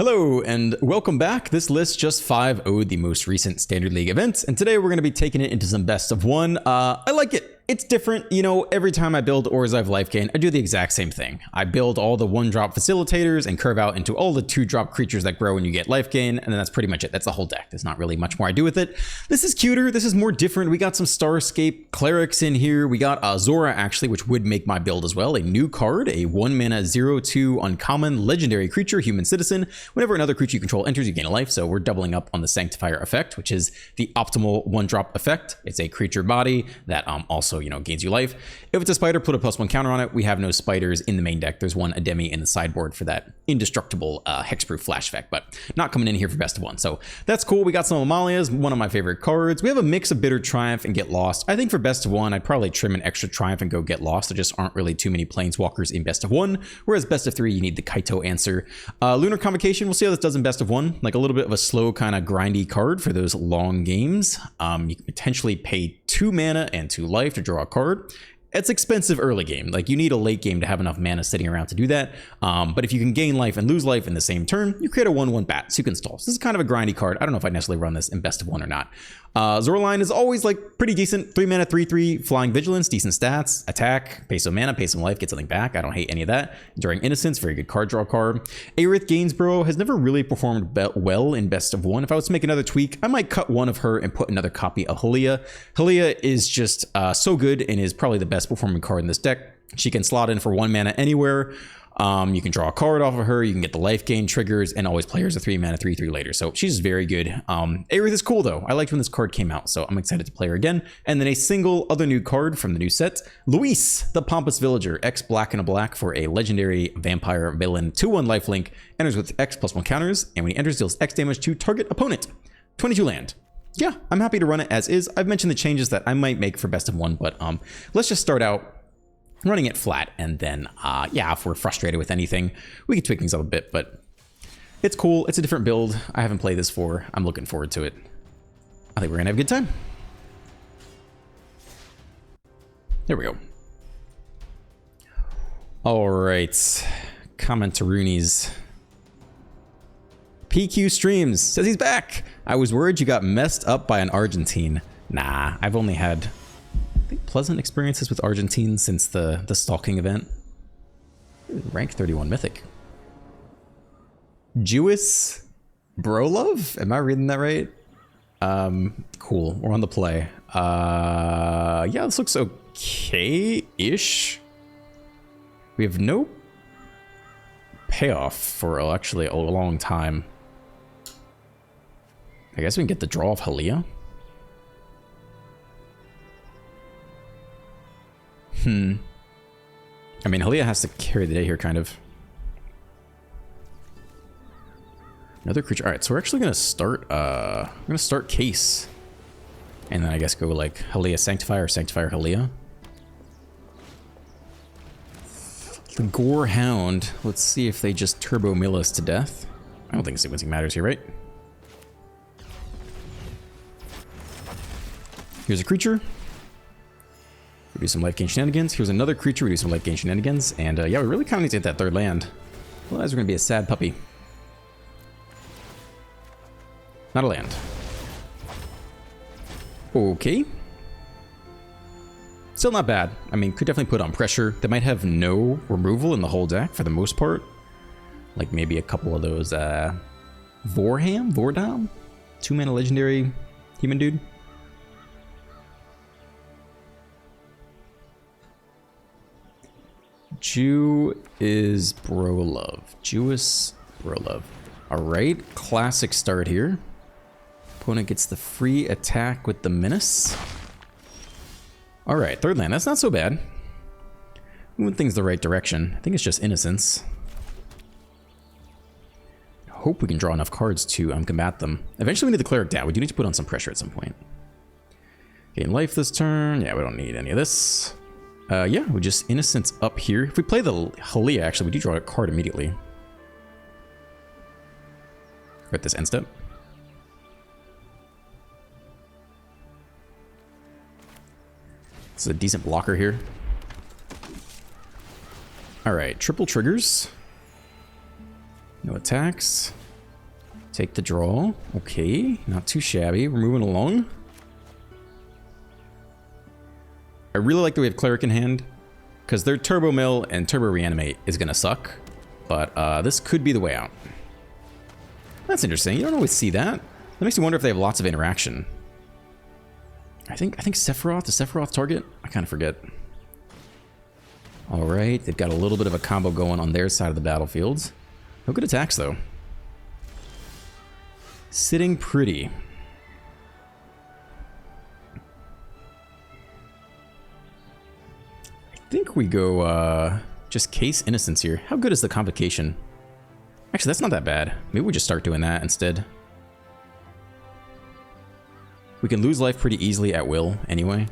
Hello and welcome back. This list just 5-0'd the most recent Standard League events, and today we're going to be taking it into some best of one. I like it. It's different. You know, every time I build Orzhov life gain, I do the exact same thing. I build all the 1-drop facilitators and curve out into all the 2-drop creatures that grow when you get life gain, and then that's pretty much it. That's the whole deck. There's not really much more I do with it. This is cuter. This is more different. We got some Starscape clerics in here. We got Zora, actually, which would make my build as well. A new card, a 1-mana 0/2 uncommon legendary creature, human citizen. Whenever another creature you control enters, you gain a life. So we're doubling up on the Sanctifier effect, which is the optimal 1-drop effect. It's a creature body that also, gains you life. If it's a spider, put a +1 counter on it. We have no spiders in the main deck. There's one Ademi in the sideboard for that indestructible hexproof flash effect, but not coming in here for best of one. So that's cool. We got some Amalias, one of my favorite cards. We have a mix of Bitter Triumph and Get Lost. I think for best of one, I'd probably trim an extra Triumph and go Get Lost. There just aren't really too many Planeswalkers in best of one, whereas best of three, you need the Kaito answer. Lunar Convocation, we'll see how this does in best of one. Like a little bit of a slow kind of grindy card for those long games. You can potentially pay 2 mana and 2 life to draw a card. It's expensive early game. Like you need a late game to have enough mana sitting around to do that. But if you can gain life and lose life in the same turn, you create a 1/1 bat, so you can stall. So this is kind of a grindy card. I don't know if I necessarily run this in best of one or not. Zoraline is always like pretty decent. 3 mana, 3/3, flying vigilance, decent stats, attack, pay some mana, pay some life, get something back. I don't hate any of that. Enduring Innocence, very good card draw card. Aerith Gainsborough has never really performed well in best of one. If I was to make another tweak, I might cut one of her and put another copy of Halia. Halia is just so good and is probably the best performing card in this deck. She can slot in for 1 mana anywhere. You can draw a card off of her, you can get the life gain triggers, and always play her as a 3 mana 3/3 later. So she's very good. Aerith is cool though. I liked when this card came out, so I'm excited to play her again. And then a single other new card from the new set, Luis, the Pompous Villager, X black and a black for a legendary vampire villain, 2/1 lifelink, enters with X +1 counters, and when he enters, deals X damage to target opponent. 22 land. Yeah, I'm happy to run it as is. I've mentioned the changes that I might make for best of one, but let's just start out running it flat, and then yeah, if we're frustrated with anything, we can tweak things up a bit, but it's cool. It's a different build. I haven't played this before. I'm looking forward to it. I think we're gonna have a good time. There we go. All right, comment to Rooney's. PQ Streams says he's back. I was worried you got messed up by an Argentine. Nah, I've only had pleasant experiences with Argentine since the stalking event. Rank 31 Mythic. Jewis Brolove? Am I reading that right? Cool. We're on the play. Yeah, this looks okay-ish. We have no payoff for actually a long time. I guess we can get the draw of Halia. I mean, Halia has to carry the day here, kind of. Another creature. All right, so we're actually gonna start Case, and then I guess go like Halia Sanctifier or Sanctifier Halia. The Gore Hound. Let's see if they just Turbo Mill us to death. I don't think sequencing matters here, right? Here's a creature. We do some life gain shenanigans. Here's another creature. We do some life gain shenanigans. And yeah, we really kind of need to get that third land. Otherwise, we're going to be a sad puppy. Not a land. Okay. Still not bad. I mean, could definitely put on pressure. They might have no removal in the whole deck for the most part. Like maybe a couple of those Vordam? 2 mana legendary human dude. Jew is Brolove. Jewis Brolove. Alright, classic start here. Opponent gets the free attack with the Menace. Alright, third land. That's not so bad. Moving things the right direction. I think it's just Innocence. Hope we can draw enough cards to combat them. Eventually we need the Cleric down. We do need to put on some pressure at some point. Gain life this turn. Yeah, we don't need any of this. Yeah, we just Innocence up here. If we play the Halia, actually, we do draw a card immediately. We're at this end step. This is a decent blocker here. Alright, triple triggers. No attacks. Take the draw. Okay, not too shabby. We're moving along. I really like that we have Cleric in hand, because their Turbo Mill and Turbo Reanimate is going to suck. But this could be the way out. That's interesting. You don't always see that. That makes me wonder if they have lots of interaction. I think Sephiroth, the Sephiroth target? I kind of forget. All right, they've got a little bit of a combo going on their side of the battlefield. No good attacks, though. Sitting pretty. I think we go just Case Innocence here. How good is the Convocation? Actually, that's not that bad. Maybe we just start doing that instead. We can lose life pretty easily at will anyway.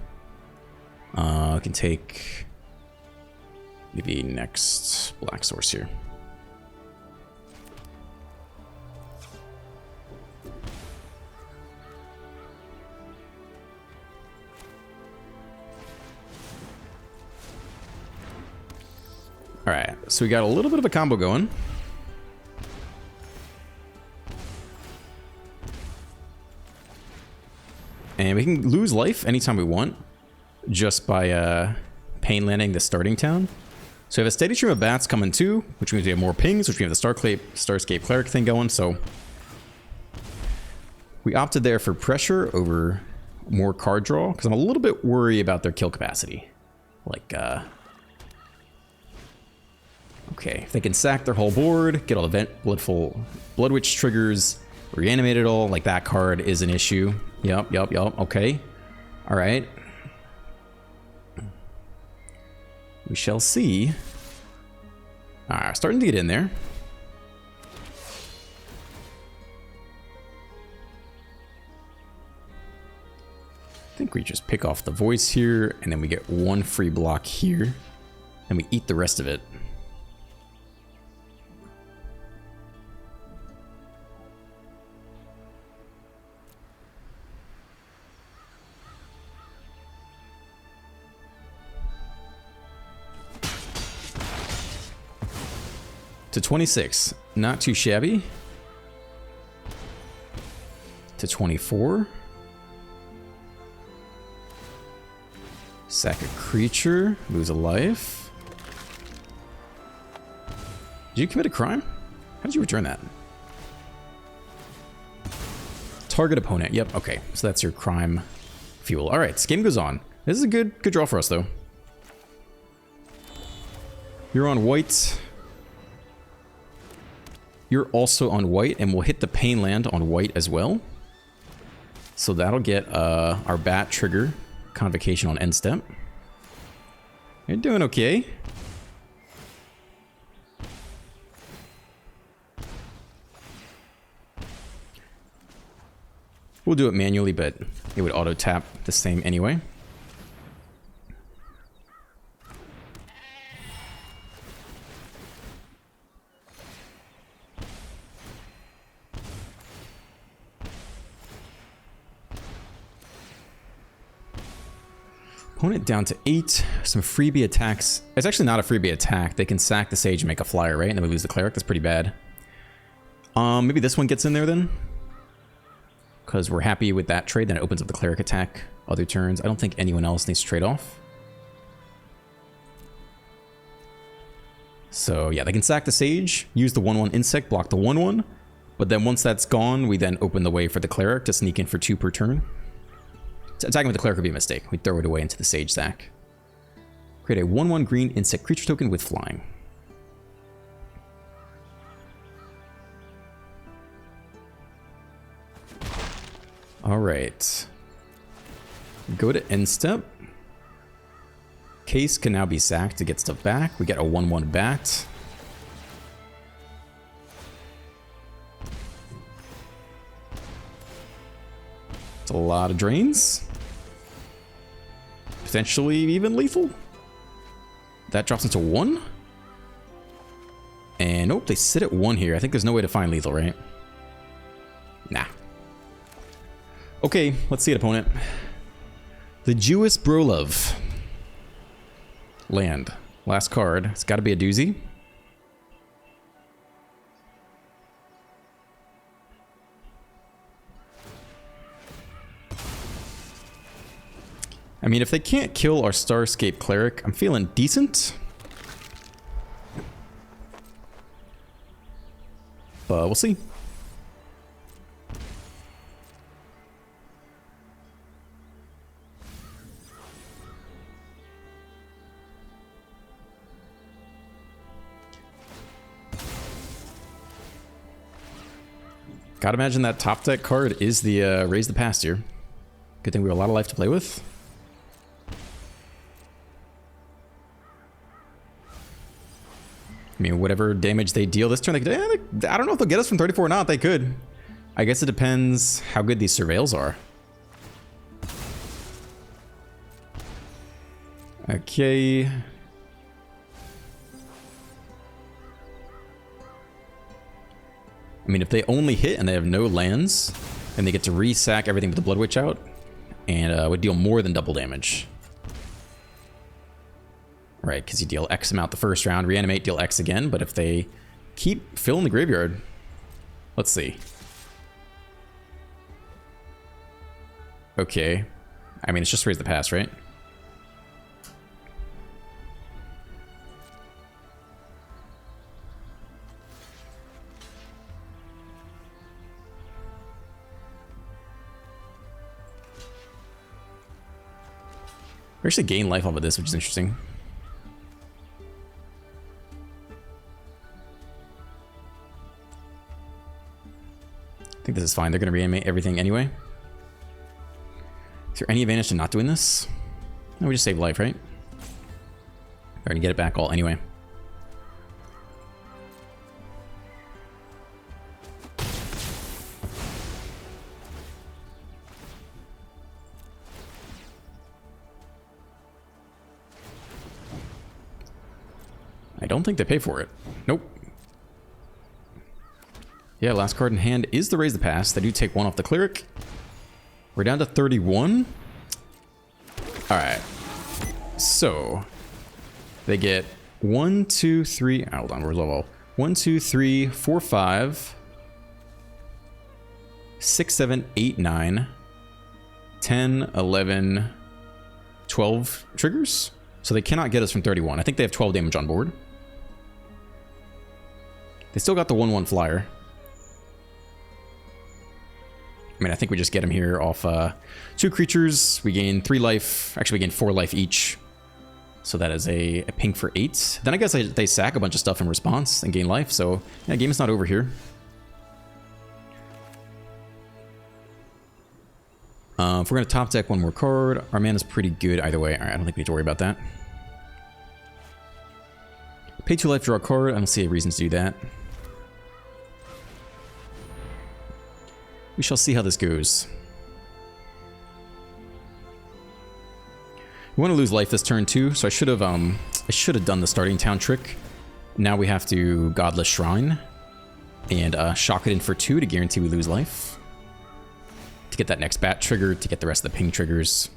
I can take maybe next Black Source here. All right, so we got a little bit of a combo going. And we can lose life anytime we want, just by pain landing the starting town. So we have a steady stream of bats coming too, which means we have more pings, which means we have the Starscape Cleric thing going, so... We opted there for pressure over more card draw, because I'm a little bit worried about their kill capacity. Like, okay, if they can sack their whole board, get all the Blood Witch triggers, reanimate it all, like that card is an issue. Yup, okay. Alright. We shall see. Alright, starting to get in there. I think we just pick off the voice here, and then we get one free block here, and we eat the rest of it. To 26, not too shabby. To 24. Sack a creature, lose a life. Did you commit a crime? How did you return that? Target opponent, yep, okay. So that's your crime fuel. Alright, this game goes on. This is a good draw for us though. You're on white. You're also on white, and we'll hit the pain land on white as well. So that'll get our bat trigger Convocation on end step. You're doing okay. We'll do it manually, but it would auto tap the same anyway. Opponent down to 8. Some freebie attacks. It's actually not a freebie attack. They can sack the Sage and make a flyer, right? And then we lose the Cleric. That's pretty bad. Maybe this one gets in there then. Because we're happy with that trade. Then it opens up the Cleric attack other turns. I don't think anyone else needs to trade off. So yeah, they can sack the Sage, use the 1/1 Insect, block the 1/1. But then once that's gone, we then open the way for the Cleric to sneak in for 2 per turn. Attacking with the Cleric would be a mistake. We throw it away into the Sage sack. Create a 1/1 green insect creature token with flying. Alright. Go to end step. Case can now be sacked to get stuff back. We get a 1/1 bat. It's a lot of drains. Potentially even lethal. That drops into 1. And nope, they sit at 1 here. I think there's no way to find lethal, right? Nah. Okay, let's see it, opponent. The Jewish Brolov. Land. Last card. It's got to be a doozy. I mean, if they can't kill our Starscape Cleric, I'm feeling decent. But we'll see. Gotta imagine that top deck card is the Raise the Past here. Good thing we have a lot of life to play with. I mean, whatever damage they deal this turn, they could, I don't know if they'll get us from 34 or not. They could. I guess it depends how good these surveils are. Okay. I mean, if they only hit and they have no lands, then they get to resack everything with the Blood Witch out, and would deal more than double damage. Right, because you deal X amount the first round, reanimate, deal X again, but if they keep filling the graveyard, let's see. Okay. I mean, it's just Raise the Past, right? We actually gain life off of this, which is interesting. I think this is fine. They're going to reanimate everything anyway. Is there any advantage to not doing this? No, we just save life, right? We're going to get it back all anyway. I don't think they pay for it. Nope. Yeah, last card in hand is the Raise the Past. They do take one off the Cleric. We're down to 31. Alright. So, they get 1, 2, 3... hold on, where's level? 1, 2, 3, 4, 5... 6, 7, 8, 9... 10, 11... 12 triggers? So they cannot get us from 31. I think they have 12 damage on board. They still got the 1/1 flyer. I mean, I think we just get him here off 2 creatures. We gain 3 life. Actually, we gain 4 life each. So that is a pink for 8. Then I guess they sack a bunch of stuff in response and gain life. So, yeah, game is not over here. If we're going to top deck one more card, our mana is pretty good either way. All right, I don't think we need to worry about that. Pay 2 life, draw a card. I don't see a reason to do that. We shall see how this goes. We want to lose life this turn too, so I should have done the starting town trick. Now we have to Godless Shrine and shock it in for 2 to guarantee we lose life. To get that next bat trigger, to get the rest of the ping triggers.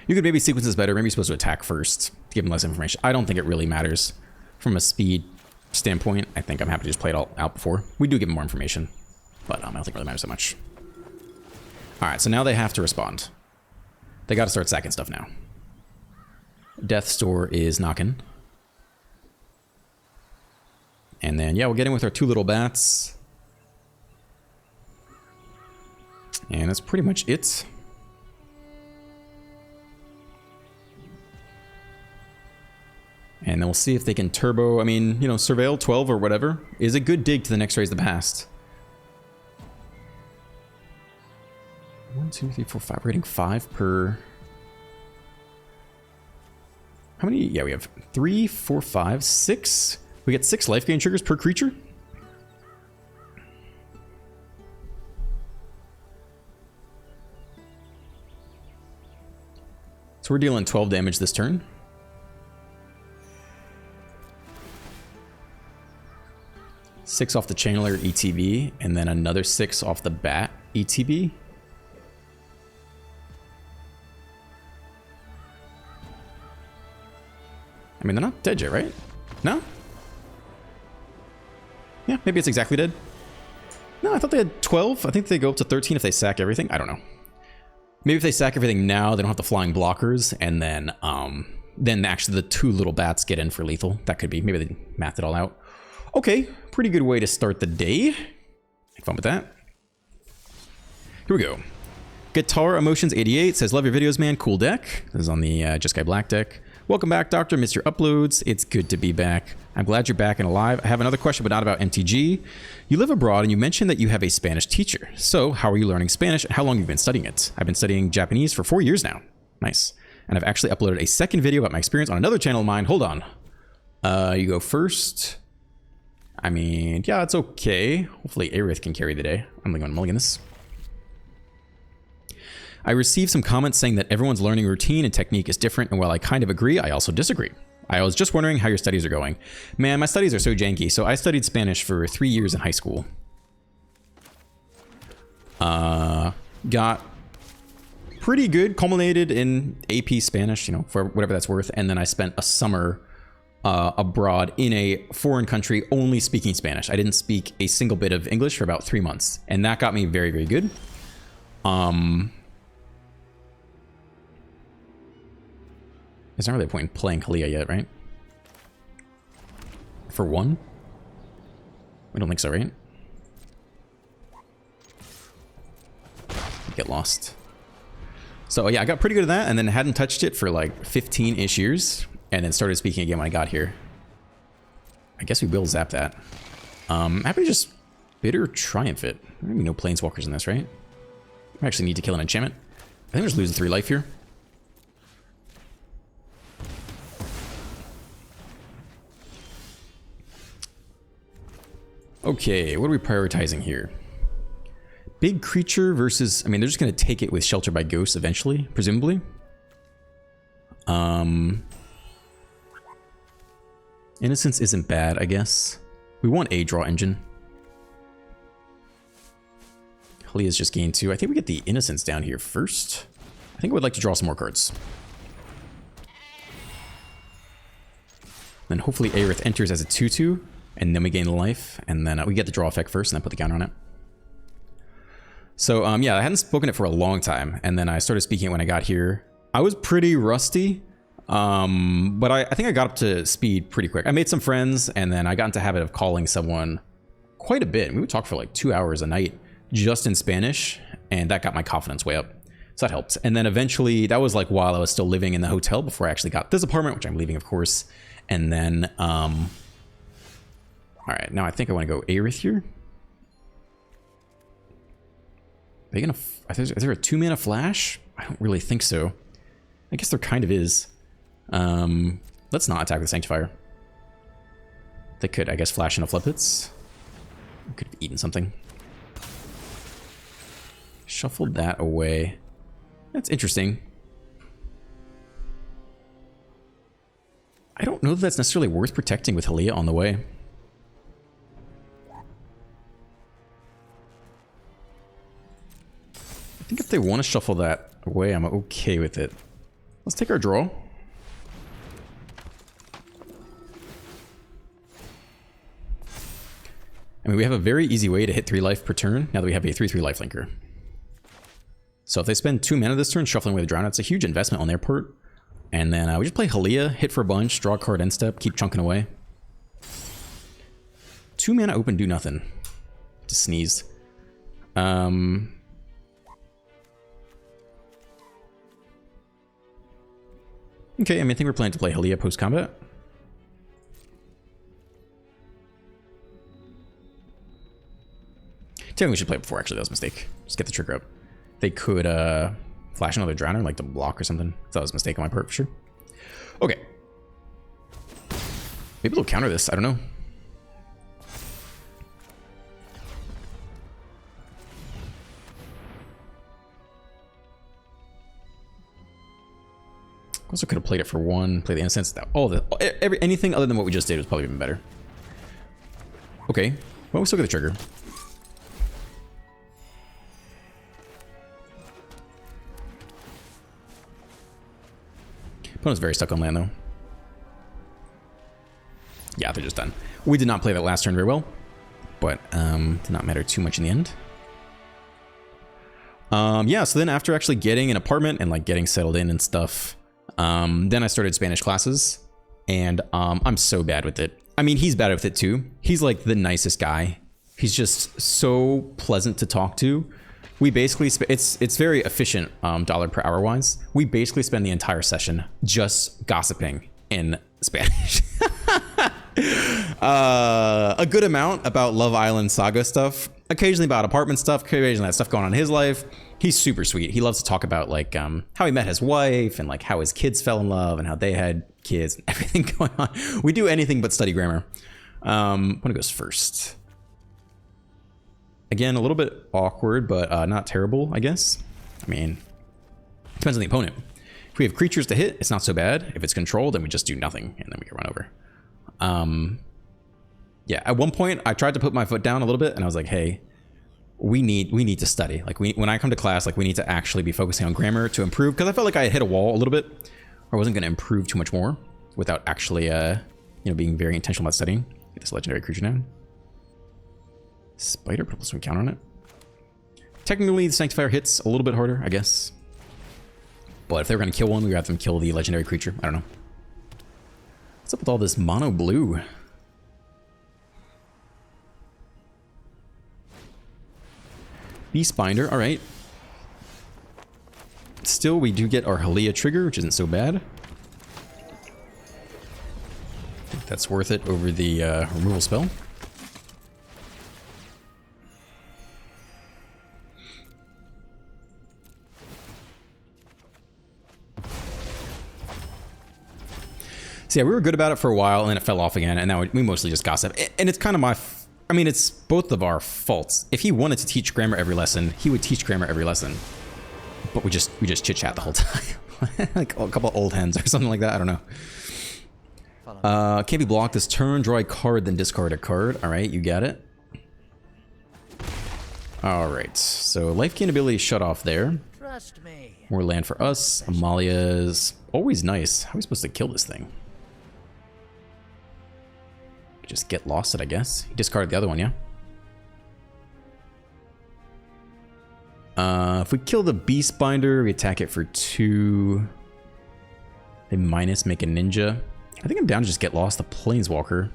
You could maybe sequence this better. Maybe you're supposed to attack first to give him less information. I don't think it really matters from a speed standpoint. I think I'm happy to just play it all out before. We do give him more information, but I don't think it really matters so much. All right, so now they have to respond. They got to start sacking stuff now. Death's Door is knocking. And then, yeah, we'll get in with our 2 little bats. And that's pretty much it. And then we'll see if they can turbo. I mean, you know, Surveil 12 or whatever is a good dig to the next Raise the Past. 1, 2, 3, 4, 5. We're hitting 5 per... How many? Yeah, we have 3, 4, 5, 6. We get 6 life gain triggers per creature. So we're dealing 12 damage this turn. 6 off the Channeler ETB, and then another 6 off the Bat ETB. I mean, they're not dead yet, right? No? Yeah, maybe it's exactly dead. No, I thought they had 12. I think they go up to 13 if they sack everything. I don't know. Maybe if they sack everything now, they don't have the flying blockers, and then actually the 2 little bats get in for lethal. That could be. Maybe they mathed it all out. Okay, pretty good way to start the day. Have fun with that. Here we go. Guitar Emotions 88 says, love your videos, man. Cool deck. This is on the Just Guy Black deck. Welcome back, Doctor. Missed your uploads. It's good to be back. I'm glad you're back and alive. I have another question, but not about MTG. You live abroad, and you mentioned that you have a Spanish teacher. So how are you learning Spanish, and how long have you been studying it? I've been studying Japanese for 4 years now. Nice. And I've actually uploaded a second video about my experience on another channel of mine. Hold on. You go first. I mean, yeah, it's okay. Hopefully Aerith can carry the day. I'm going to mulligan this. I received some comments saying that everyone's learning routine and technique is different, and while I kind of agree, I also disagree. I was just wondering how your studies are going. Man, my studies are so janky. So I studied Spanish for 3 years in high school. Got pretty good, culminated in AP Spanish, you know, for whatever that's worth, and then I spent a summer abroad in a foreign country only speaking Spanish. I didn't speak a single bit of English for about 3 months, and that got me very, very good. There's not really a point in playing Halia yet, right? For 1? We don't think so, right? Get lost. So yeah, I got pretty good at that, and then hadn't touched it for like 15-ish years, and then started speaking again when I got here. I guess we will zap that. Happy to just Bitter Triumph it. There are no Planeswalkers in this, right? I actually need to kill an enchantment. I think we're just losing 3 life here. Okay, what are we prioritizing here? Big creature versus... I mean, they're just going to take it with Shelter by Ghosts eventually, presumably. Innocence isn't bad, I guess. We want a draw engine. Halia's just gained 2. I think we get the Innocence down here first. I think I would like to draw some more cards. Then hopefully Aerith enters as a 2/2. And then we gain the life, and then we get the draw effect first, and then put the counter on it. So, yeah, I hadn't spoken it for a long time, and then I started speaking it when I got here. I was pretty rusty, but I think I got up to speed pretty quick. I made some friends, and then I got into the habit of calling someone quite a bit. We would talk for like 2 hours a night just in Spanish, and that got my confidence way up. So that helped. And then eventually, that was like while I was still living in the hotel before I actually got this apartment, which I'm leaving, of course. And then... all right, now I think I want to go Aerith here. Are they gonna? Is there a 2-mana flash? I don't really think so. I guess there kind of is. Let's not attack with Sanctifier. They could, I guess, flash into Flood Pits. Could have eaten something. Shuffled that away. That's interesting. I don't know that that's necessarily worth protecting with Halia on the way. I think if they want to shuffle that away, I'm okay with it. Let's take our draw. I mean, we have a very easy way to hit 3 life per turn now that we have a 3/3 lifelinker. So if they spend 2 mana this turn shuffling away the Drown, it's a huge investment on their part. And then we just play Halia, hit for a bunch, draw a card end step, keep chunking away. 2 mana open, do nothing. To sneeze. Okay, I mean, I think we're planning to play Halia post-combat. Technically, we should play it before, actually. That was a mistake. Just get the trigger up. They could flash another Drowner, like to block or something. That was a mistake on my part, for sure. Okay. Maybe they'll counter this. I don't know. Also could have played it for 1, play the Innocence. Anything other than what we just did was probably even better. Okay, Well, we still get the trigger. Opponent's very stuck on land, though. Yeah, they're just done. We did not play that last turn very well, but did not matter too much in the end. Yeah, so then after actually getting an apartment and like getting settled in and stuff, then I started Spanish classes, and I'm so bad with it. I mean, he's bad with it too. He's like the nicest guy. He's just so pleasant to talk to. We basically, it's very efficient dollar per hour wise. We basically spend the entire session just gossiping in Spanish. A good amount about Love Island saga stuff, occasionally about apartment stuff, occasionally that stuff going on in his life. He's super sweet. He loves to talk about like how he met his wife and like how his kids fell in love and how they had kids and everything going on. We do anything but study grammar. What goes first? Again, a little bit awkward, but not terrible, I guess. I mean, depends on the opponent. If we have creatures to hit, it's not so bad. If it's controlled, then we just do nothing and then we can run over. Yeah, at one point I tried to put my foot down a little bit and I was like, hey, we need to study. Like when I come to class, like we need to actually be focusing on grammar to improve, because I felt like I had hit a wall a little bit. I wasn't going to improve too much more without actually, being very intentional about studying. Get this legendary creature down. Spider, put some count on it. Technically, the Sanctifier hits a little bit harder, I guess. But if they were going to kill one, we would have them kill the legendary creature. I don't know. What's up with all this mono blue? Beast Binder, all right. Still, we do get our Halia trigger, which isn't so bad. I think that's worth it over the removal spell. So yeah, we were good about it for a while, and then it fell off again, and now we mostly just gossip. And it's kind of my... I mean, it's both of our faults. If he wanted to teach grammar every lesson, he would teach grammar every lesson. But we just chit-chat the whole time. Like a couple of old hens or something like that. I don't know. Can't be blocked this turn. Draw a card, then discard a card. All right, you got it. All right, so life gain ability shut off there. Trust me. More land for us. Amalia's always nice. How are we supposed to kill this thing? Just get lost it, I guess. He discarded the other one, yeah? If we kill the Beast Binder, we attack it for 2. They minus, make a ninja. I think I'm down to just get lost the Planeswalker.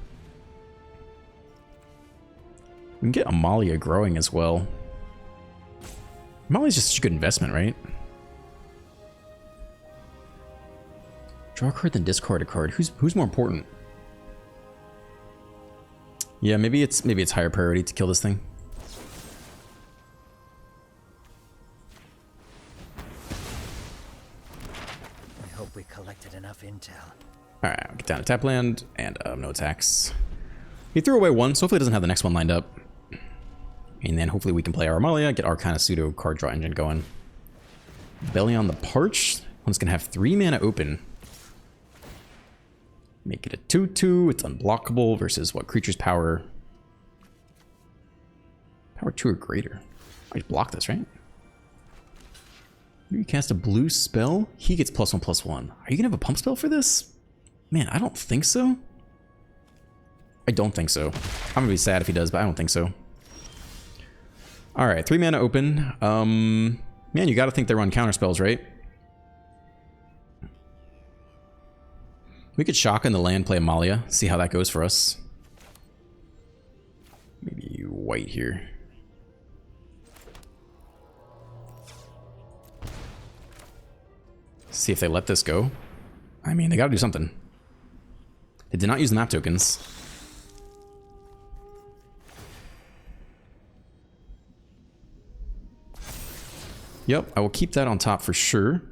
We can get Amalia growing as well. Amalia's just such a good investment, right? Draw a card, then discard a card. Who's more important? Yeah, maybe it's higher priority to kill this thing. I hope we collected enough intel. All right, get down to tap land and no attacks. He threw away one, so hopefully he doesn't have the next one lined up. And then hopefully we can play our Amalia, get our kind of pseudo card draw engine going. Belly on the Parch. One's gonna have 3 mana open. Make it a 2/2. It's unblockable versus what creature's power? Power 2 or greater. I just block this, right? You cast a blue spell. He gets +1/+1. Are you gonna have a pump spell for this? Man, I don't think so. I don't think so. I'm gonna be sad if he does, but I don't think so. All right, 3 mana open. Man, you gotta think they run counter spells, right? We could shock in the land, play Amalia, see how that goes for us. Maybe white here. See if they let this go. I mean, they gotta do something. They did not use the map tokens. Yep, I will keep that on top for sure.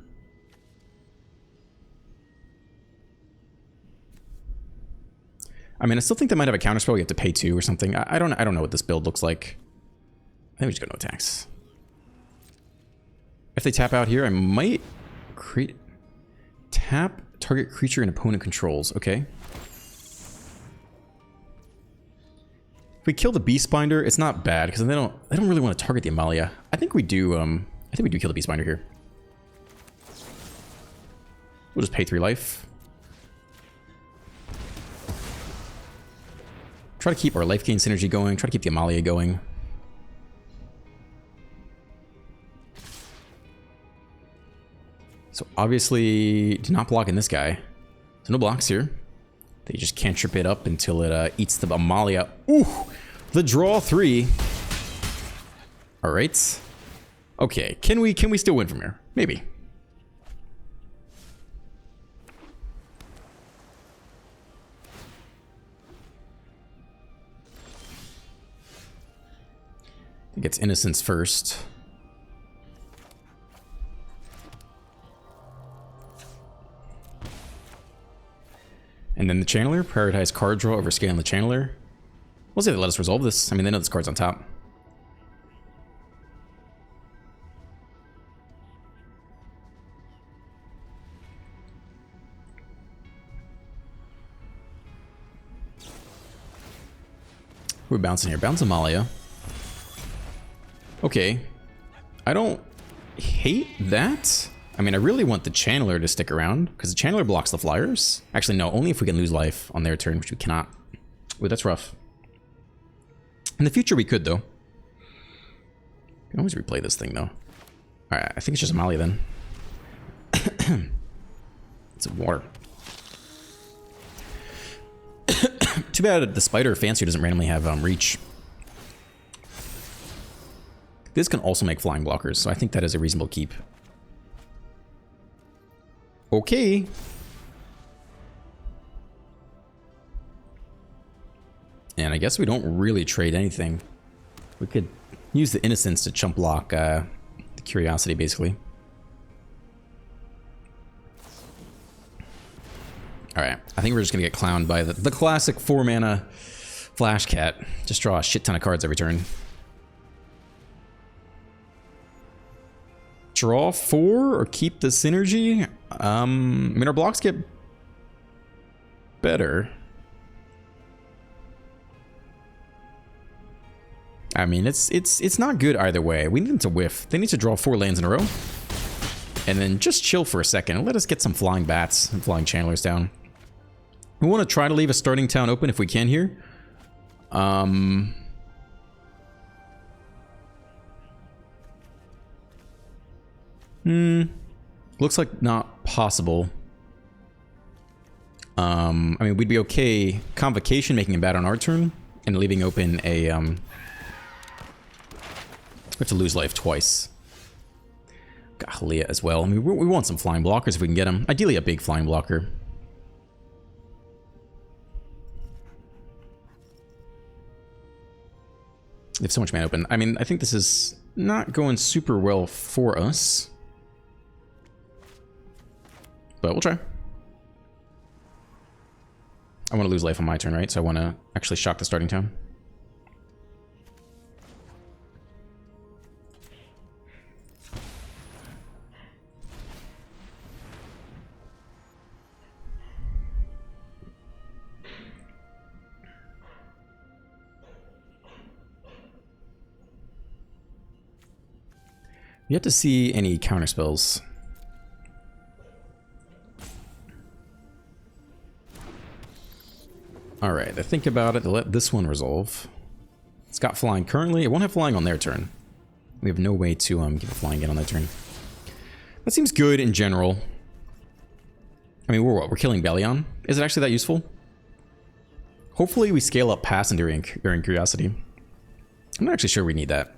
I mean, I still think they might have a counterspell. You have to pay 2 or something. I don't know what this build looks like. I think we just go no attacks. If they tap out here, I might create tap target creature and opponent controls. Okay. If we kill the Beastbinder, it's not bad because they don't really want to target the Amalia. I think we do. I think we do kill the Beastbinder here. We'll just pay 3 life. Try to keep our life gain synergy going. Try to keep the Amalia going. So obviously, do not block in this guy. So no blocks here. They just cantrip it up until it eats the Amalia. Ooh! The draw 3. Alright. Okay, can we still win from here? Maybe. It gets Innocence first. And then the Channeler, prioritize card draw over scaling the Channeler. We'll say they let us resolve this. I mean, they know this card's on top. Who are we bouncing here? Bounce Amalia. Okay. I don't hate that. I mean, I really want the Channeler to stick around, because the Channeler blocks the flyers. Actually, no, only if we can lose life on their turn, which we cannot. Ooh, that's rough. In the future, we could, though. We can always replay this thing, though. Alright, I think it's just Amalia, then. It's water. Too bad the Spider Fancier doesn't randomly have reach. This can also make flying blockers, so I think that is a reasonable keep. Okay. And I guess we don't really trade anything. We could use the Innocence to chump block the Curiosity, basically. Alright, I think we're just gonna get clowned by the classic 4-mana Flash Cat. Just draw a shit ton of cards every turn. Draw 4 or keep the synergy? I mean, our blocks get better. I mean, it's not good either way. We need them to whiff. They need to draw 4 lands in a row. And then just chill for a second and let us get some flying bats and flying channelers down. We want to try to leave a starting town open if we can here. Looks like not possible. I mean, we'd be okay Convocation making a bat on our turn and leaving open a, we have to lose life twice. Got Halia as well. I mean, we want some flying blockers if we can get them. Ideally a big flying blocker. They have so much mana open. I mean, I think this is not going super well for us. But we'll try. I want to lose life on my turn, right? So I want to actually shock the starting town. Yet to see any counter spells. Alright, I think about it to let this one resolve. It's got flying currently. It won't have flying on their turn. We have no way to give it flying again on their turn. That seems good in general. I mean, we're what? We're killing Bellion? Is it actually that useful? Hopefully we scale up Pass and during Curiosity. I'm not actually sure we need that.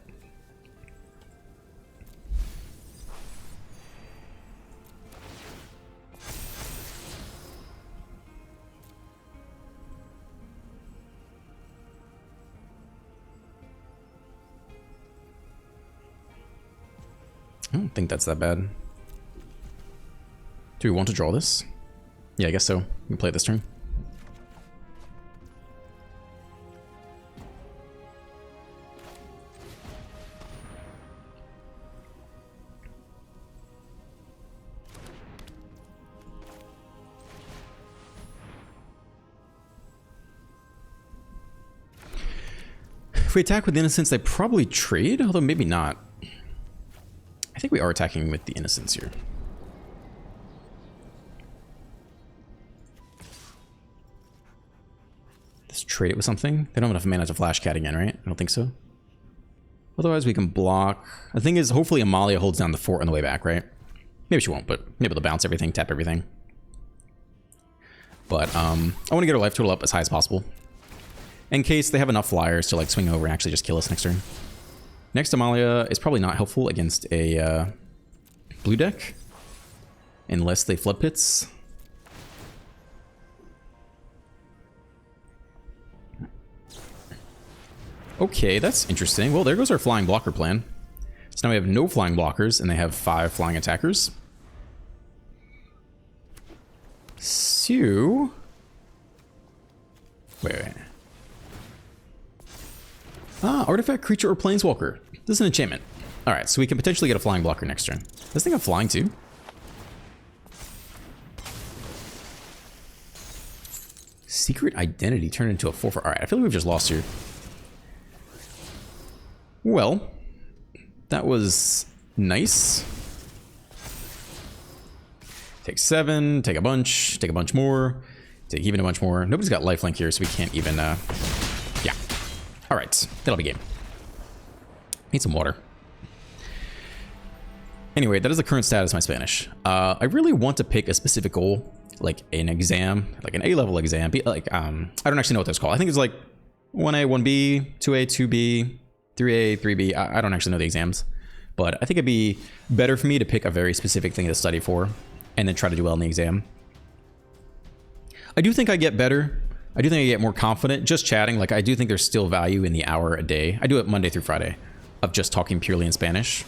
I don't think that's that bad. Do we want to draw this? Yeah, I guess so. We can play it this turn. If we attack with Innocence, they probably trade, although maybe not. I think we are attacking with the Innocence here. Let's trade it with something. They don't have enough mana to Flash Cat again, right? I don't think so. Otherwise, we can block. The thing is, hopefully Amalia holds down the fort on the way back, right? Maybe she won't, but maybe they'll bounce everything, tap everything. But I want to get our life total up as high as possible, in case they have enough flyers to like swing over and actually just kill us next turn. Next Amalia is probably not helpful against a blue deck, unless they flood pits. Okay, that's interesting. Well, there goes our flying blocker plan. So now we have no flying blockers, and they have 5 flying attackers. So... Wait. Ah, artifact, creature, or planeswalker. This is an enchantment. Alright, so we can potentially get a flying blocker next turn. This thing have flying too? Secret identity turned into a 4/4. Alright, I feel like we've just lost here. Well, that was nice. Take 7, take a bunch more, take even a bunch more. Nobody's got lifelink here, so we can't even, yeah. All right, that'll be game. Need some water. Anyway, that is the current status of my Spanish. I really want to pick a specific goal, like an exam, like an A-level exam. Like, I don't actually know what that's called. I think it's like 1A, 1B, 2A, 2B, 3A, 3B. I don't actually know the exams, but I think it'd be better for me to pick a very specific thing to study for and then try to do well in the exam. I do think I get better. I do think I get more confident just chatting. Like, I do think there's still value in the hour a day. I do it Monday through Friday of just talking purely in Spanish.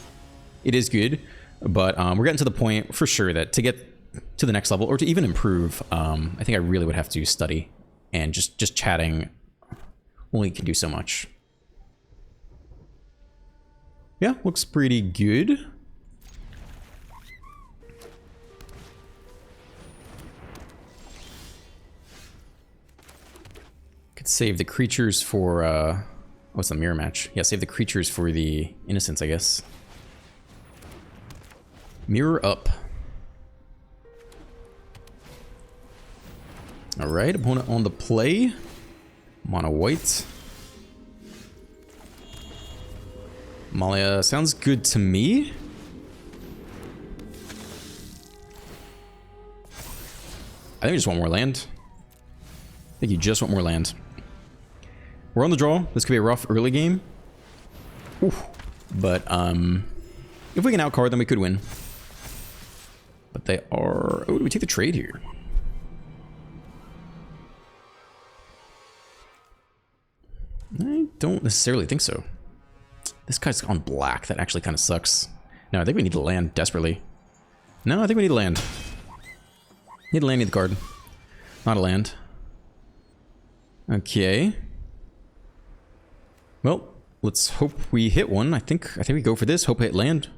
It is good, but we're getting to the point for sure that to get to the next level or to even improve, I think I really would have to study, and just chatting only can do so much. Yeah, looks pretty good. Could save the creatures for, what's the mirror match? Yeah, save the creatures for the Innocence, I guess. Mirror up. Alright, opponent on the play. Mono white. Amalia sounds good to me. I think we just want more land. I think you just want more land. We're on the draw. This could be a rough early game. Oof. But if we can outcard them, we could win. But they are... Oh, do we take the trade here? I don't necessarily think so. This guy's on black. That actually kind of sucks. No, I think we need to land desperately. No, I think we need to land. Need to land, need the card. Not a land. Okay. Well, let's hope we hit one. I think we go for this. Hope we hit land.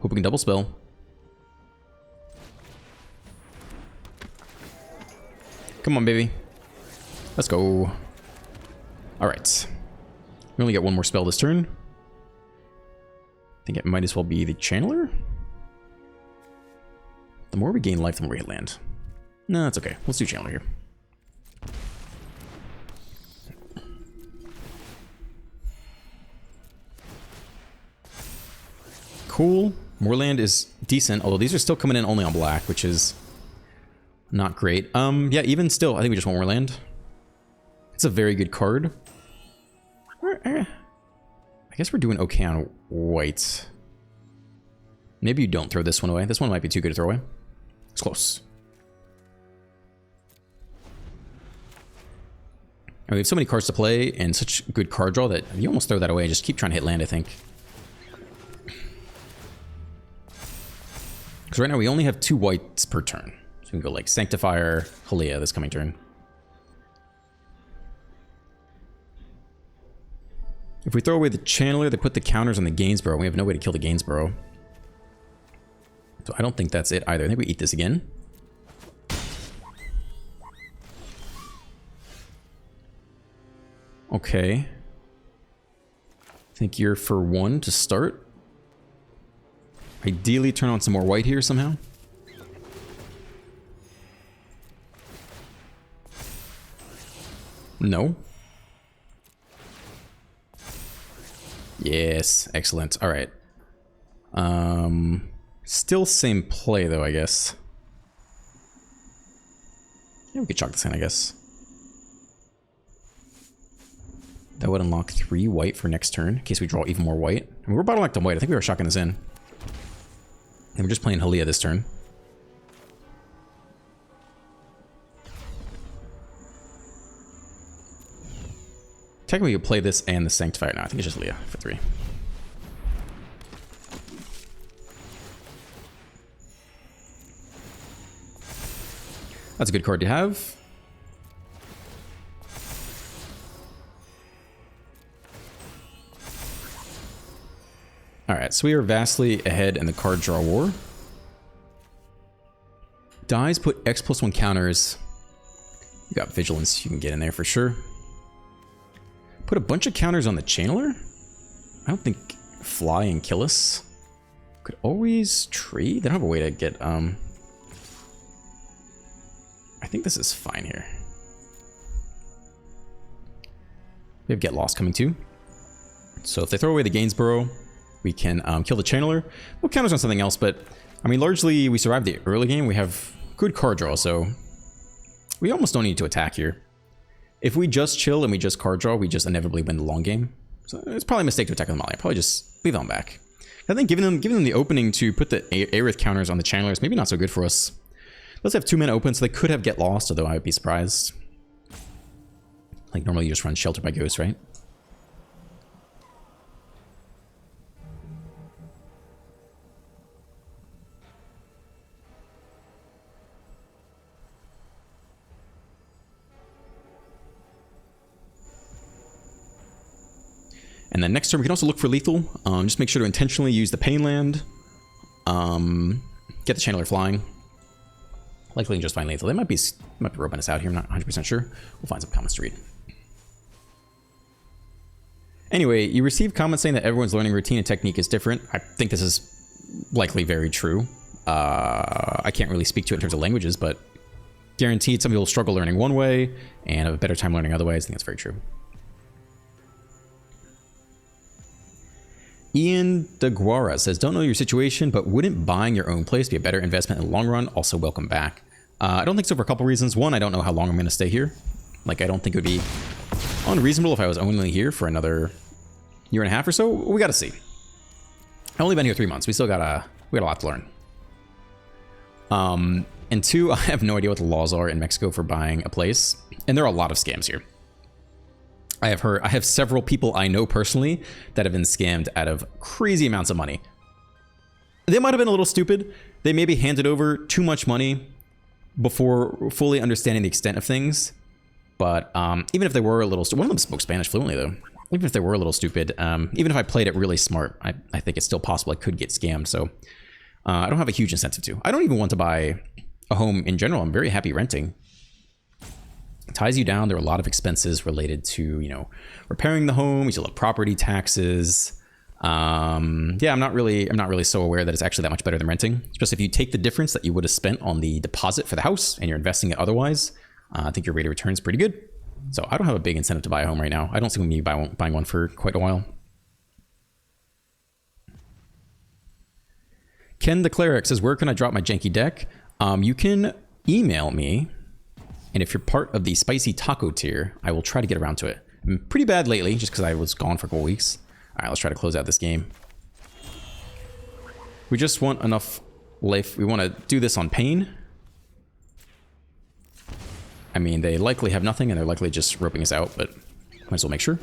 Hope we can double spell. Come on, baby. Let's go. Alright. We only get one more spell this turn. I think it might as well be the Channeler. The more we gain life, the more we hit land. No, that's okay. Let's do Channeler here. Cool. More land is decent, although these are still coming in only on black, which is not great. Yeah, even still, I think we just want more land. It's a very good card. I guess we're doing okay on white. Maybe you don't throw this one away. This one might be too good to throw away. It's close. We have so many cards to play and such good card draw that you almost throw that away and just keep trying to hit land, I think. Because right now we only have 2 whites per turn. So we can go like Sanctifier, Halia this coming turn. If we throw away the Channeler, they put the counters on the Gainsborough. We have no way to kill the Gainsborough. So I don't think that's it either. I think we eat this again. Okay. I think you're for 1 to start. Ideally, turn on some more white here somehow. No. Yes, excellent. All right. Still same play though, I guess. Yeah, we could chalk this in, I guess. That would unlock 3 white for next turn, in case we draw even more white. I mean, we're bottlenecked on white. I think we were shocking this in. And we're just playing Halia this turn. Technically, we could play this and the Sanctifier. No, I think it's just Leah for 3. That's a good card to have. Alright, so we are vastly ahead in the card draw war. Dies put X+1 counters. You got Vigilance, you can get in there for sure. Put a bunch of counters on the Channeler? I don't think Fly and kill us. Could always trade? They don't have a way to get, I think this is fine here. We have Get Lost coming too. So if they throw away the Gainsborough, we can kill the Channeler. We'll counters on something else, but I mean, largely we survived the early game. We have good card draw, so we almost don't need to attack here. If we just chill and we just card draw, we just inevitably win the long game. So it's probably a mistake to attack with Molly. I'll probably just leave them back. I think giving them the opening to put the Aerith counters on the Channeler is maybe not so good for us. Let's have 2 men open, so they could have Get Lost, although I would be surprised. Like normally you just run Shelter by Ghost, right? And then next turn, we can also look for lethal. Just make sure to intentionally use the Pain Land. Get the Channeler flying. Likely just find lethal. They might be roping us out here. I'm not 100% sure. We'll find some comments to read. Anyway, you received comments saying that everyone's learning routine and technique is different. I think this is likely very true. I can't really speak to it in terms of languages, but guaranteed some people struggle learning one way and have a better time learning other ways. I think that's very true. Ian DeGuara says, don't know your situation, but wouldn't buying your own place be a better investment in the long run? Also, welcome back. I don't think so for a couple reasons. One, I don't know how long I'm going to stay here. Like, I don't think it would be unreasonable if I was only here for another year and a half or so. We got to see. I've only been here 3 months. We got a lot to learn. And 2, I have no idea what the laws are in Mexico for buying a place. And there are a lot of scams here. I have several people I know personally that have been scammed out of crazy amounts of money. They might have been a little stupid. They maybe handed over too much money before fully understanding the extent of things. But even if they were a little stupid, one of them spoke Spanish fluently though. Even if they were a little stupid, even if I played it really smart, I think it's still possible I could get scammed. So I don't have a huge incentive to. I don't even want to buy a home in general. I'm very happy renting. It ties you down. There are a lot of expenses related to, you know, repairing the home. You still have property taxes. Yeah, I'm not really so aware that it's actually that much better than renting. Just if you take the difference that you would have spent on the deposit for the house and you're investing it otherwise, I think your rate of return is pretty good. So I don't have a big incentive to buy a home right now. I don't see me buying one for quite a while. Ken the Cleric says, where can I drop my janky deck? You can email me. And if you're part of the spicy taco tier, I will try to get around to it. I'm pretty bad lately, just because I was gone for a couple weeks. All right, let's try to close out this game. We just want enough life. We want to do this on pain. I mean, they likely have nothing, and they're likely just roping us out, but might as well make sure.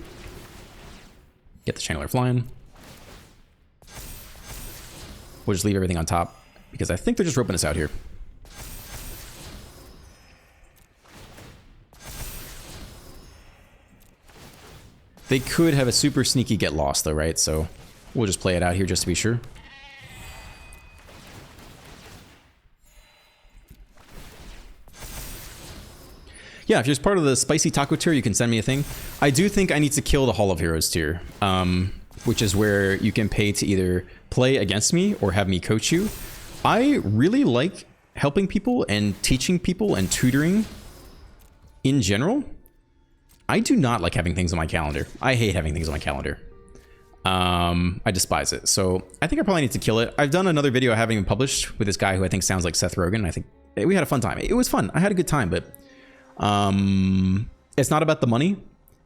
Get the Channeler flying. We'll just leave everything on top, because I think they're just roping us out here. They could have a super sneaky Get Lost though, right? So we'll just play it out here just to be sure. Yeah, if you're part of the spicy taco tier, you can send me a thing. I do think I need to kill the Hall of Heroes tier. which is where you can pay to either play against me or have me coach you. I really like helping people and teaching people and tutoring in general. I do not like having things on my calendar. I hate having things on my calendar. I despise it. So I think I probably need to kill it. I've done another video I haven't even published with this guy who I think sounds like Seth Rogen. I think we had a fun time. It was fun. I had a good time, but it's not about the money.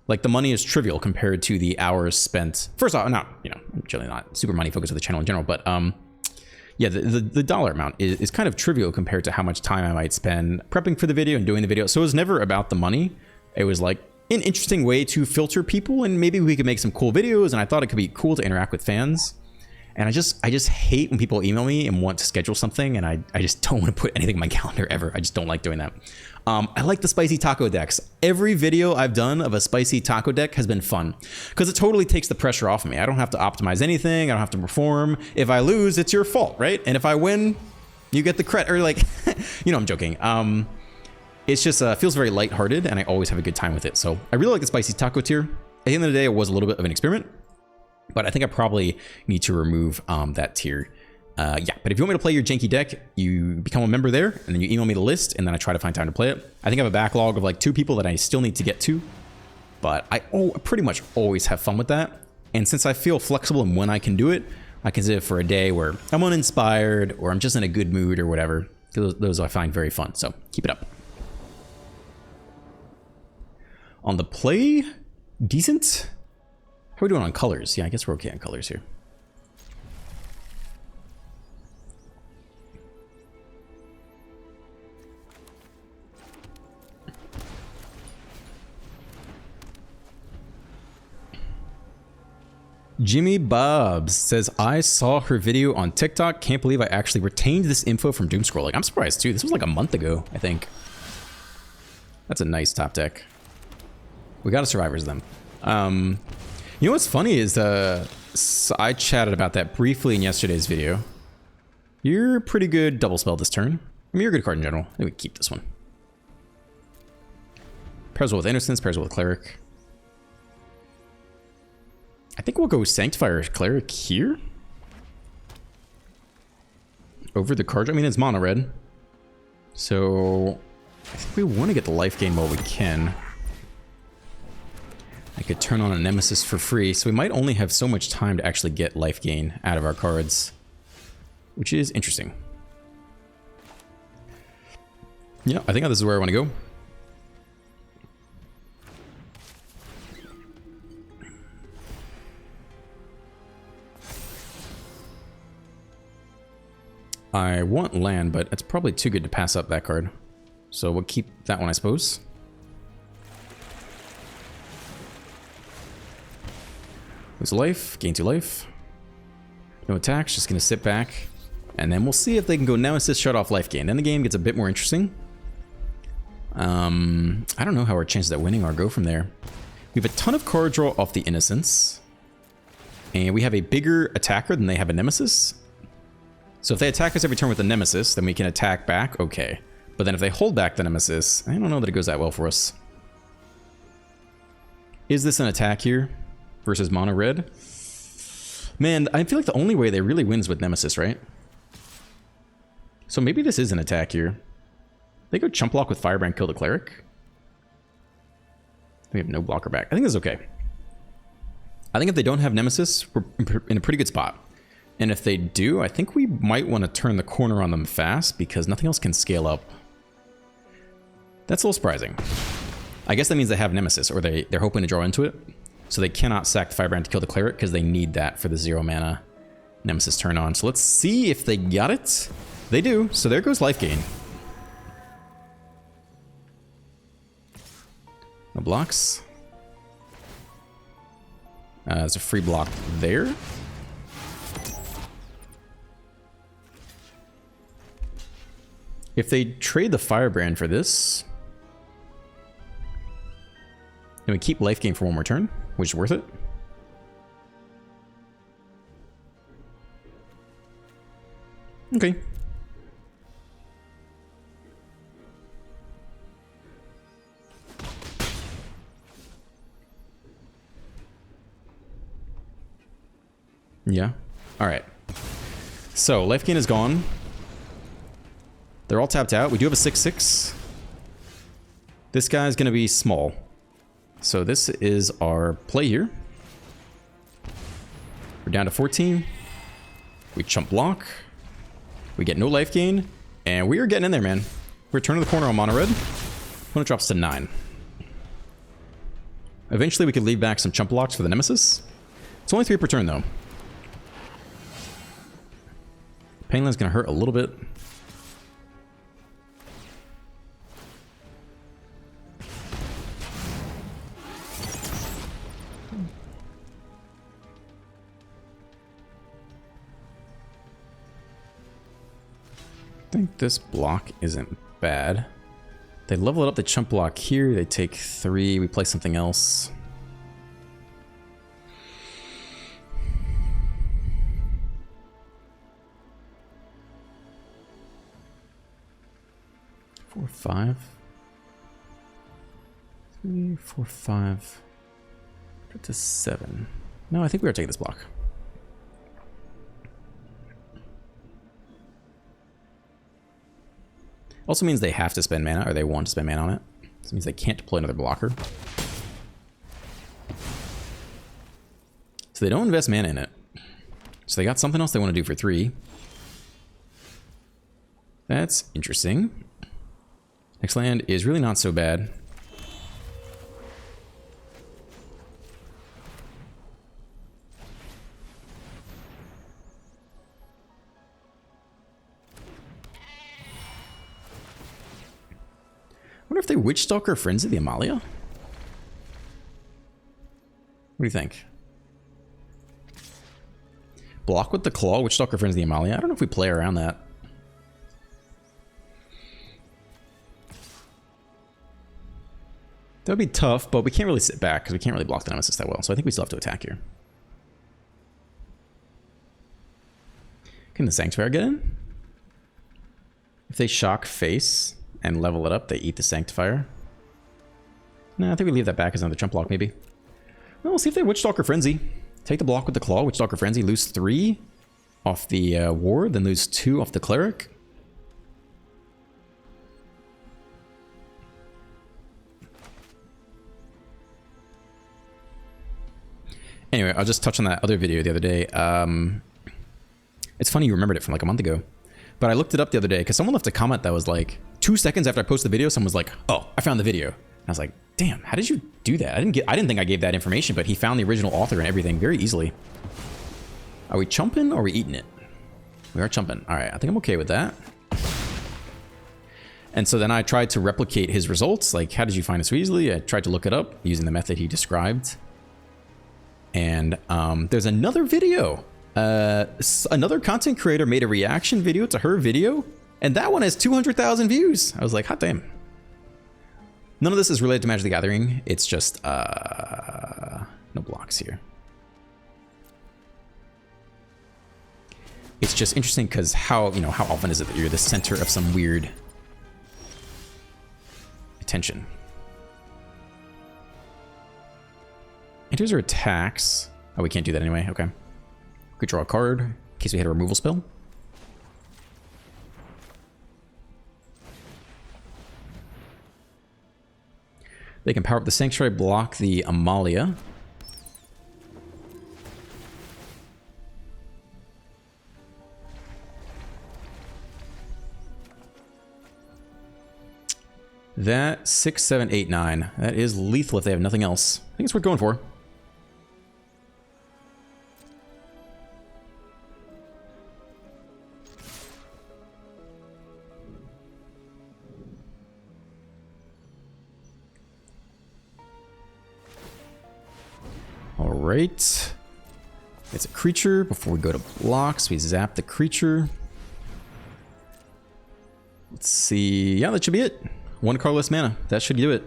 Like, the money is trivial compared to the hours spent. First off, I'm generally not super money focused with the channel in general, but yeah, the dollar amount is kind of trivial compared to how much time I might spend prepping for the video and doing the video. So it was never about the money. It was like an interesting way to filter people, and maybe we could make some cool videos, and I thought it could be cool to interact with fans. And I just hate when people email me and want to schedule something, and I just don't want to put anything in my calendar ever. I just don't like doing that. I like the spicy taco decks. Every video I've done of a spicy taco deck has been fun because it totally takes the pressure off of me. I don't have to optimize anything. I don't have to perform. If I lose, it's your fault, right? And if I win, you get the credit, or like, I'm joking. It's just feels very lighthearted, and I always have a good time with it. So I really like the spicy taco tier. At the end of the day, it was a little bit of an experiment, but I think I probably need to remove that tier. Yeah, but if you want me to play your janky deck, you become a member there, and then you email me the list, and then I try to find time to play it. I think I have a backlog of like 2 people that I still need to get to, but I pretty much always have fun with that. And since I feel flexible in when I can do it, I can do it for a day where I'm uninspired, or I'm just in a good mood, or whatever. Those I find very fun, so keep it up. On the play, decent. How are we doing on colors? Yeah, I guess we're okay on colors here. Jimmy Bobs says, I saw her video on TikTok. Can't believe I actually retained this info from Doom Scrolling. I'm surprised too. This was like a month ago, I think. That's a nice top deck. We got a Survivors them. You know what's funny is I chatted about that briefly in yesterday's video. You're pretty good double spell this turn. I mean, you're a good card in general. I think we keep this one. Pairs well with Innocence, pairs well with Cleric. I think we'll go Sanctifier Cleric here. Over the card. I mean, it's mono red. So I think we want to get the life gain while we can. I could turn on a Nemesis for free, so we might only have so much time to actually get life gain out of our cards, which is interesting. Yeah, I think this is where I want to go. I want land, but it's probably too good to pass up that card. So we'll keep that one, I suppose. Lose life, gain 2 life. No attacks, just gonna sit back. And then we'll see if they can go Nemesis, shut off life gain. Then the game gets a bit more interesting. I don't know how our chances at winning are. Go from there. We have a ton of card draw off the Innocence. And we have a bigger attacker than they have a Nemesis. So if they attack us every turn with a Nemesis, then we can attack back, okay. But then if they hold back the Nemesis, I don't know that it goes that well for us. Is this an attack here versus mono red? Man, I feel like the only way they really win is with Nemesis, right? So maybe this is an attack here. They go chump block with Firebrand, kill the Cleric. We have no blocker back. I think that's okay. I think if they don't have Nemesis, we're in a pretty good spot. And if they do, I think we might want to turn the corner on them fast because nothing else can scale up. That's a little surprising. I guess that means they have Nemesis, or they're hoping to draw into it. So they cannot sack the Firebrand to kill the Cleric because they need that for the 0 mana Nemesis turn on. So let's see if they got it. They do. So there goes life gain. No blocks. There's a free block there. If they trade the Firebrand for this, then we keep life gain for 1 more turn, which is worth it. Okay. Yeah. All right. So life gain is gone. They're all tapped out. We do have a 6/6. This guy's going to be small. So this is our play here. We're down to 14. We chump block. We get no life gain. And we are getting in there, man. We're turning the corner on mono red. Opponent drops to 9. Eventually we could leave back some chump blocks for the Nemesis. It's only 3 per turn, though. Painland's going to hurt a little bit. I think this block isn't bad. They level it up the chump block here. They take 3. We play something else. Four, 5. 3, 4, 5. Go to 7. No, I think we are taking this block. Also means they have to spend mana, or they want to spend mana on it. This means they can't deploy another blocker. So they don't invest mana in it. So they got something else they want to do for 3. That's interesting. Next land is really not so bad. I wonder if they Witch Stalker Frenzy the Amalia? What do you think? Block with the Claw, Witch Stalker Frenzy the Amalia? I don't know if we play around that. That would be tough, but we can't really sit back because we can't really block the Nemesis that well. So I think we still have to attack here. Can the Sanctifier get in? If they shock face and level it up, they eat the Sanctifier. No, I think we leave that back as another chump block, maybe. Well, we'll see if they Witch Stalker Frenzy. Take the block with the Claw, Witch Stalker Frenzy, lose 3 off the Ward, then lose 2 off the Cleric. Anyway, I'll just touch on that other video the other day. It's funny you remembered it from like a month ago. But I looked it up the other day because someone left a comment that was like 2 seconds after I posted the video, someone was like, "Oh, I found the video." And I was like, "Damn, how did you do that?" I didn't think I gave that information, but he found the original author and everything very easily. Are we chumping or are we eating it? We are chumping. All right, I think I'm okay with that. And so then I tried to replicate his results. Like, how did you find it so easily? I tried to look it up using the method he described. And there's another video. Another content creator made a reaction video to her video, and that one has 200,000 views. I was like, hot damn. None of this is related to Magic the Gathering. It's just no blocks here. It's just interesting because how often is it that you're the center of some weird attention? Enters or attacks. Oh, we can't do that anyway. Okay. We could draw a card in case we had a removal spell. They can power up the Sanctuary, block the Amalia. That 6, 7, 8, 9. That is lethal if they have nothing else. I think it's worth going for. Alright. It's a creature. Before we go to blocks, we zap the creature. Let's see. Yeah, that should be it. 1 card less mana. That should do it.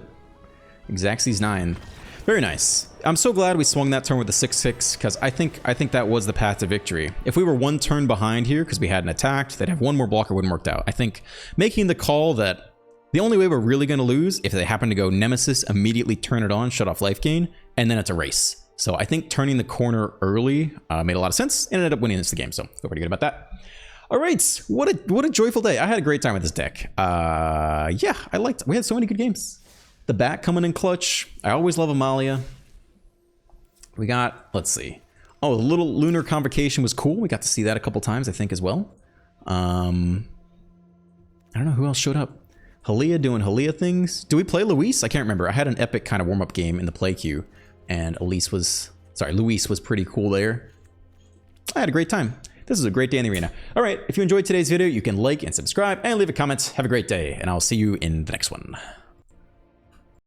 Xaxes 9. Very nice. I'm so glad we swung that turn with the 6/6 because I think that was the path to victory. If we were 1 turn behind here because we hadn't attacked, they'd have 1 more blocker, wouldn't worked out. I think making the call that the only way we're really going to lose if they happen to go Nemesis, immediately turn it on, shut off life gain, and then it's a race. So I think turning the corner early made a lot of sense and ended up winning this game. So feel pretty good about that. All right, what a joyful day. I had a great time with this deck. Yeah, we had so many good games. The bat coming in clutch. I always love Amalia. We got, let's see. Oh, the little Lunar Convocation was cool. We got to see that a couple times, I think, as well. I don't know who else showed up. Halia doing Halia things. Do we play Luis? I can't remember. I had an epic kind of warm-up game in the play queue, and Luis was pretty cool there. I had a great time. This is a great day in the arena. All right, if you enjoyed today's video, you can like and subscribe and leave a comment. Have a great day, and I'll see you in the next one.